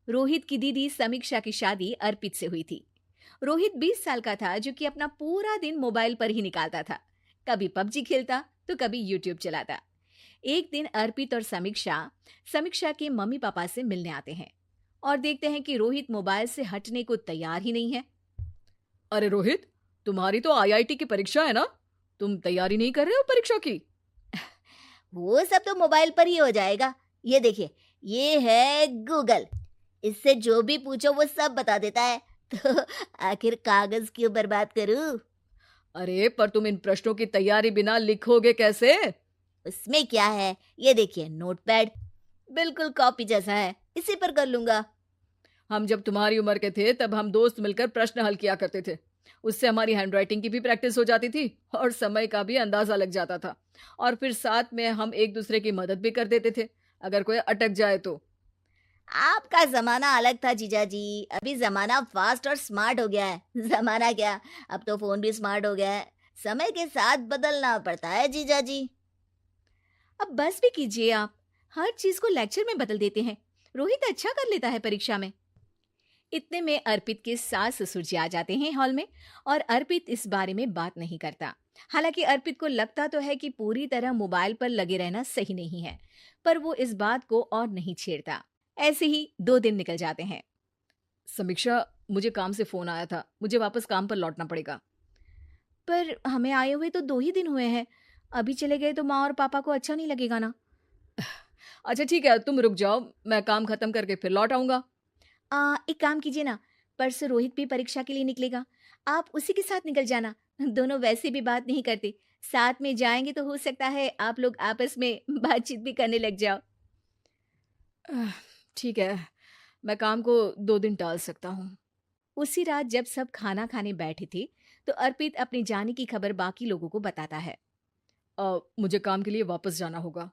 रोहित की दीदी समीक्षा की शादी अर्पित से हुई थी। रोहित 20 साल का था जो कि अपना पूरा दिन मोबाइल पर ही निकालता था। कभी पबजी खेलता तो कभी यूट्यूब चलाता। एक दिन अर्पित और समीक्षा समीक्षा के मम्मी पापा से मिलने आते हैं और देखते हैं कि रोहित मोबाइल से हटने को तैयार ही नहीं है। अरे रोहित, तुम्हारी तो आईआईटी की परीक्षा है ना? तुम तैयारी नहीं कर रहे हो परीक्षा की? वो सब तो मोबाइल पर ही हो जाएगा। ये देखिए, ये है गूगल। इससे जो भी पूछो वो सब बता देता है। तो आखिर कागज क्यों बर्बाद करूं? अरे पर तुम इन प्रश्नों की तैयारी बिना लिखोगे कैसे? उसमें क्या है, ये देखिए नोटपैड, बिल्कुल कॉपी जैसा है, इसी पर कर लूंगा। हम जब तुम्हारी उम्र के थे तब हम दोस्त मिलकर प्रश्न हल किया करते थे। उससे हमारी हैंडराइटिंग की भी प्रैक्टिस हो जाती थी और समय का भी अंदाजा लग जाता था। और फिर साथ में हम एक दूसरे की मदद भी कर देते थे अगर कोई अटक जाए तो। आपका जमाना अलग था जीजा जी। अभी जमाना फास्ट और स्मार्ट हो गया है। जमाना क्या, अब तो फोन भी स्मार्ट हो गया है। समय के साथ बदलना पड़ता है जीजा जी। अब बस भी कीजिए आप, हर चीज को लेक्चर में बदल देते हैं। रोहित अच्छा कर लेता है परीक्षा में। इतने में अर्पित के सास ससुर जी आ जाते हैं हॉल में और अर्पित इस बारे में बात नहीं करता। हालांकि अर्पित को लगता तो है कि पूरी तरह मोबाइल पर लगे रहना सही नहीं है, पर वो इस बात को और नहीं छेड़ता। ऐसे ही 2 दिन निकल जाते हैं। समीक्षा, मुझे काम से फोन आया था, मुझे वापस काम पर लौटना पड़ेगा। पर हमें आए हुए तो 2 ही दिन हुए हैं। अभी चले गए तो माँ और पापा को अच्छा नहीं लगेगा ना। अच्छा ठीक है, तुम रुक जाओ, मैं काम खत्म करके फिर लौट आऊंगा। एक काम कीजिए ना, परसों रोहित भी परीक्षा के लिए निकलेगा, आप उसी के साथ निकल जाना। दोनों वैसे भी बात नहीं करते, साथ में जाएंगे तो हो सकता है आप लोग आपस में बातचीत भी करने लग जाओ। आह, ठीक है, मैं काम को 2 दिन टाल सकता हूँ। उसी रात जब सब खाना खाने बैठे थे तो अर्पित अपने जाने की खबर बाकी लोगों को बताता है। मुझे काम के लिए वापस जाना होगा।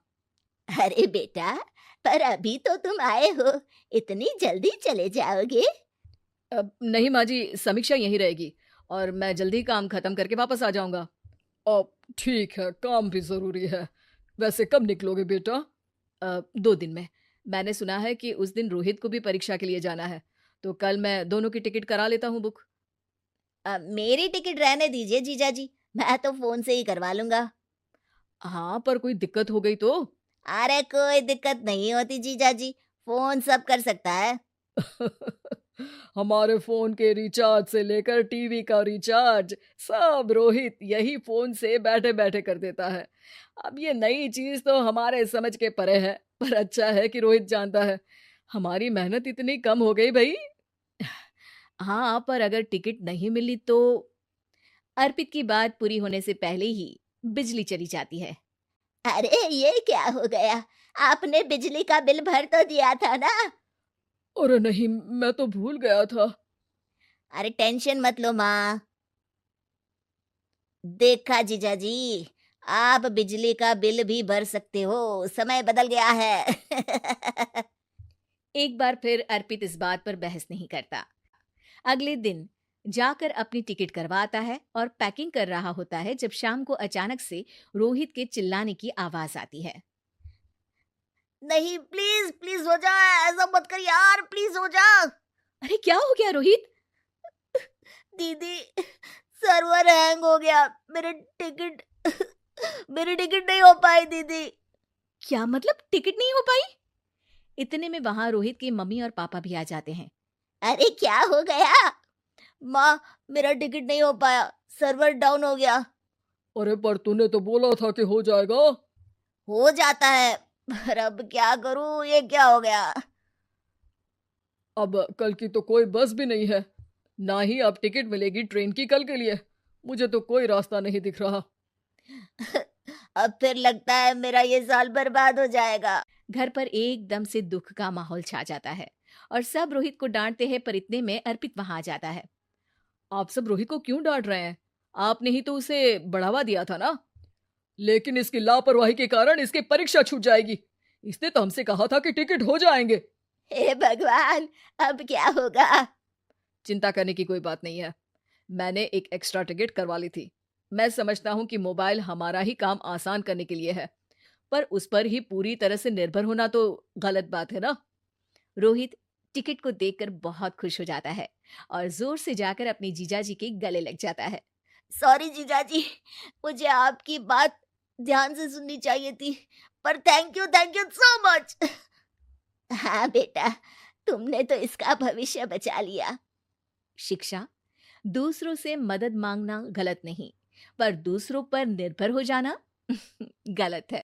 अरे बेटा, पर अभी तो तुम आए हो, इतनी जल्दी चले जाओगे? नहीं माँ जी, समीक्षा यहीं रहेगी और मैं जल्दी काम खत्म करके वापस आ जाऊंगा। ठीक है, काम भी जरूरी है। वैसे कब निकलोगे बेटा? 2 दिन में। मैंने सुना है कि उस दिन रोहित को भी परीक्षा के लिए जाना है, तो कल मैं दोनों की टिकट करा लेता हूँ बुक। मेरी टिकट रहने दीजिए जीजा जी, मैं तो फोन से ही करवा लूंगा। हाँ, पर कोई दिक्कत हो गई तो? अरे कोई दिक्कत नहीं होती जीजा जी, फोन सब कर सकता है। हमारे फोन के रिचार्ज से लेकर टीवी का रिचार्ज सब रोहित यही फोन से बैठे बैठे कर देता है। अब ये नई चीज तो हमारे समझ के परे है, पर अच्छा है कि रोहित जानता है। हमारी मेहनत इतनी कम हो गई भाई। हाँ, पर अगर टिकट नहीं मिली तो? अर्पित की बात पूरी होने से पहले ही बिजली चली जाती है। अरे ये क्या हो गया, आपने बिजली का बिल भर तो दिया था ना? अरे नहीं, मैं तो भूल गया था। अरे टेंशन मत लो माँ। देखा जीजा जी, आप बिजली का बिल भी भर सकते हो, समय बदल गया है। एक बार फिर अर्पित इस बात पर बहस नहीं करता। अगले दिन जाकर अपनी टिकट करवाता है और पैकिंग कर रहा होता है जब शाम को अचानक से रोहित के चिल्लाने की आवाज आती है। नहीं, प्लीज प्लीज हो जा, ऐसा मत कर यार, प्लीज हो जा। अरे क्या हो गया रोहित? दीदी, सर्वर हैंग हो गया, टिकट मेरी टिकट नहीं हो पाई दीदी। क्या मतलब टिकट नहीं हो पाई? इतने में वहां रोहित के मम्मी और पापा भी आ जाते हैं। अरे क्या हो गया? माँ, मेरा टिकट नहीं हो पाया, सर्वर डाउन हो गया। अरे पर तूने तो बोला था कि हो जाएगा। हो जाता है, पर अब क्या करूं, ये क्या हो गया? अब कल की तो कोई बस भी नहीं है, ना ही अब टिकट मिलेगी ट्रेन की कल के लिए। मुझे तो कोई रास्ता नहीं दिख रहा। अब फिर लगता है मेरा ये साल बर्बाद हो जाएगा। घर पर एकदम से दुख का माहौल छा जाता है और सब रोहित को डांटते हैं, पर इतने में अर्पित वहां आ जाता है। आप सब रोहित को क्यों डांट रहे हैं? आपने ही तो उसे बढ़ावा दिया था ना। लेकिन इसकी लापरवाही के कारण इसकी परीक्षा छूट जाएगी। इसने तो हमसे कहा था कि टिकट हो जाएंगे। हे भगवान, अब क्या होगा? चिंता करने की कोई बात नहीं है, मैंने एक एक्स्ट्रा टिकट करवा ली थी। मैं समझता हूँ कि मोबाइल हमारा ही काम आसान करने के लिए है, पर उस पर ही पूरी तरह से निर्भर होना तो गलत बात है ना। रोहित टिकट को देखकर बहुत खुश हो जाता है और जोर से जाकर अपने जीजाजी के गले लग जाता है। सॉरी जीजाजी, मुझे आपकी बात ध्यान से सुननी चाहिए थी, पर थैंक यू सो मच। हाँ बेटा, तुमने तो इसका भविष्य बचा लिया। शिक्षा, दूसरों से मदद मांगना गलत नहीं, पर दूसरों पर निर्भर हो जाना गलत है।